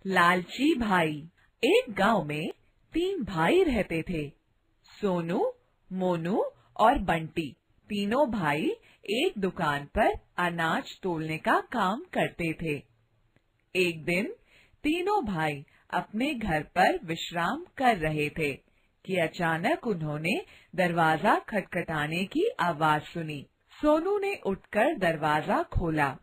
लालची भाई। एक गांव में 3 भाई रहते थे, सोनू, मोनू और बंटी। तीनों भाई एक दुकान पर अनाज तोलने का काम करते थे। एक दिन तीनों भाई अपने घर पर विश्राम कर रहे थे कि अचानक उन्होंने दरवाजा खटखटाने की आवाज सुनी। सोनू ने उठकर दरवाजा खोला।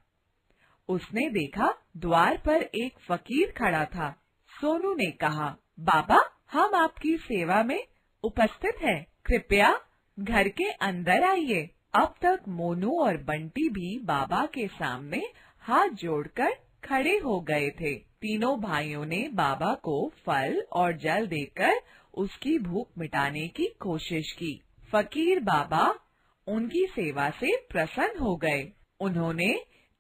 उसने देखा द्वार पर एक फकीर खड़ा था। सोनू ने कहा, बाबा, हम आपकी सेवा में उपस्थित हैं। कृपया घर के अंदर आइए। अब तक मोनू और बंटी भी बाबा के सामने हाथ जोड़कर खड़े हो गए थे। तीनों भाइयों ने बाबा को फल और जल देकर उसकी भूख मिटाने की कोशिश की। फकीर बाबा उनकी सेवा से प्रसन्न हो गए। उन्होंने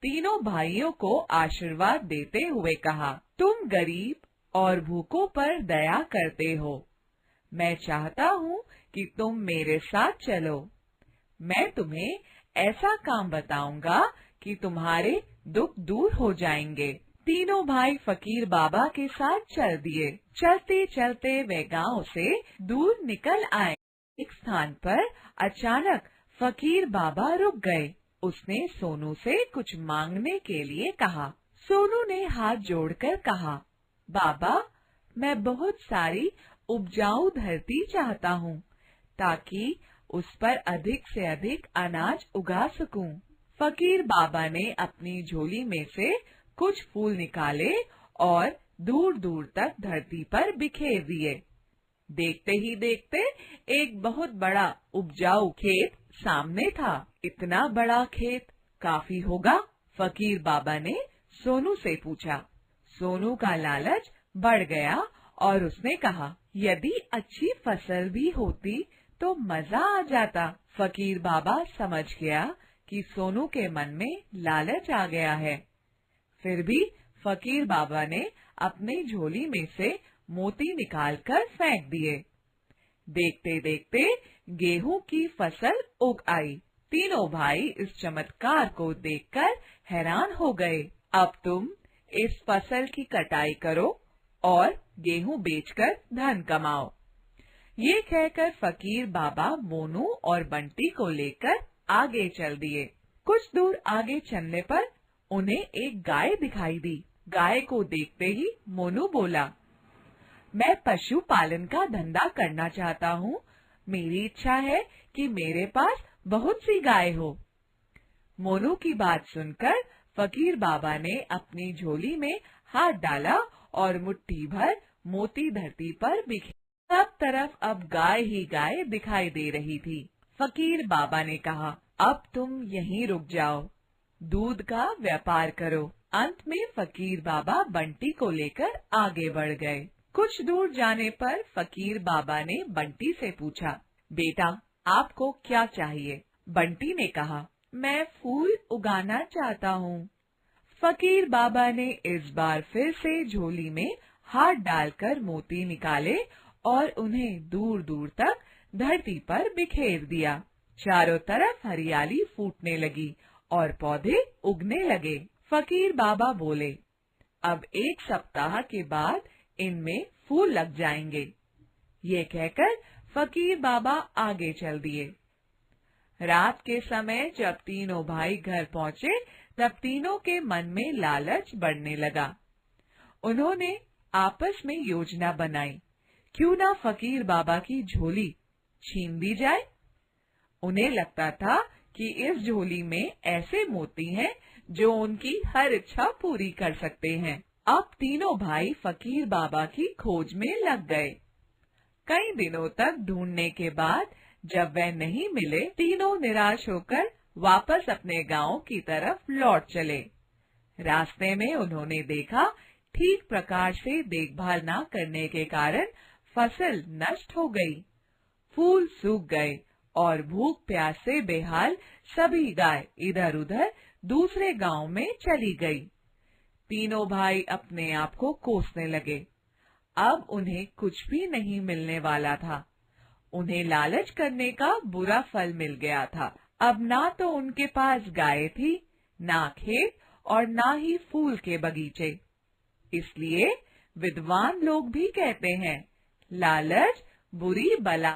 तीनों भाइयों को आशीर्वाद देते हुए कहा, तुम गरीब और भूखों पर दया करते हो। मैं चाहता हूँ कि तुम मेरे साथ चलो। मैं तुम्हें ऐसा काम बताऊंगा कि तुम्हारे दुख दूर हो जाएंगे। तीनों भाई फकीर बाबा के साथ चल दिए। चलते चलते वे गांव से दूर निकल आए। एक स्थान पर अचानक फकीर बाबा रुक गए। उसने सोनू से कुछ मांगने के लिए कहा। सोनू ने हाथ जोड़कर कहा, बाबा, मैं बहुत सारी उपजाऊ धरती चाहता हूँ ताकि उस पर अधिक से अधिक अनाज उगा सकूं। फकीर बाबा ने अपनी झोली में से कुछ फूल निकाले और दूर दूर तक धरती पर बिखेर दिए। देखते ही देखते एक बहुत बड़ा उपजाऊ खेत सामने था। इतना बड़ा खेत काफी होगा? फकीर बाबा ने सोनू से पूछा। सोनू का लालच बढ़ गया और उसने कहा, यदि अच्छी फसल भी होती तो मजा आ जाता। फकीर बाबा समझ गया कि सोनू के मन में लालच आ गया है। फिर भी फकीर बाबा ने अपनी झोली में से मोती निकालकर फेंक दिए। देखते देखते गेहूं की फसल उग आई। तीनों भाई इस चमत्कार को देखकर हैरान हो गए। अब तुम इस फसल की कटाई करो और गेहूं बेचकर धन कमाओ। ये कहकर फकीर बाबा मोनू और बंटी को लेकर आगे चल दिए। कुछ दूर आगे चलने पर उन्हें एक गाय दिखाई दी। गाय को देखते ही मोनू बोला, मैं पशुपालन का धंधा करना चाहता हूँ। मेरी इच्छा है कि मेरे पास बहुत सी गाय हो। मोनू की बात सुनकर फकीर बाबा ने अपनी झोली में हाथ डाला और मुट्ठी भर मोती धरती पर बिखेरे। सब तरफ अब गाय ही गाय दिखाई दे रही थी। फकीर बाबा ने कहा, अब तुम यहीं रुक जाओ, दूध का व्यापार करो। अंत में फकीर बाबा बंटी को लेकर आगे बढ़ गए। कुछ दूर जाने पर फकीर बाबा ने बंटी से पूछा, बेटा, आपको क्या चाहिए? बंटी ने कहा, मैं फूल उगाना चाहता हूँ। फकीर बाबा ने इस बार फिर से झोली में हाथ डालकर मोती निकाले और उन्हें दूर दूर तक धरती पर बिखेर दिया। चारों तरफ हरियाली फूटने लगी और पौधे उगने लगे। फकीर बाबा बोले, अब 1 सप्ताह के बाद इनमें फूल लग जाएंगे। ये कहकर फकीर बाबा आगे चल दिए। रात के समय जब तीनों भाई घर पहुँचे तब तीनों के मन में लालच बढ़ने लगा। उन्होंने आपस में योजना बनाई, क्यों ना फकीर बाबा की झोली छीन ली जाए। उन्हें लगता था कि इस झोली में ऐसे मोती हैं जो उनकी हर इच्छा पूरी कर सकते हैं। अब तीनों भाई फकीर बाबा की खोज में लग गए। कई दिनों तक ढूंढने के बाद जब वह नहीं मिले, तीनों निराश होकर वापस अपने गांव की तरफ लौट चले। रास्ते में उन्होंने देखा, ठीक प्रकार से देखभाल न करने के कारण फसल नष्ट हो गई, फूल सूख गए और भूख प्यास से बेहाल सभी गाय इधर उधर दूसरे गांव में चली गई। तीनों भाई अपने आप को कोसने लगे। अब उन्हें कुछ भी नहीं मिलने वाला था। उन्हें लालच करने का बुरा फल मिल गया था। अब ना तो उनके पास गाय थी, ना खेत और ना ही फूल के बगीचे। इसलिए विद्वान लोग भी कहते हैं, लालच बुरी बला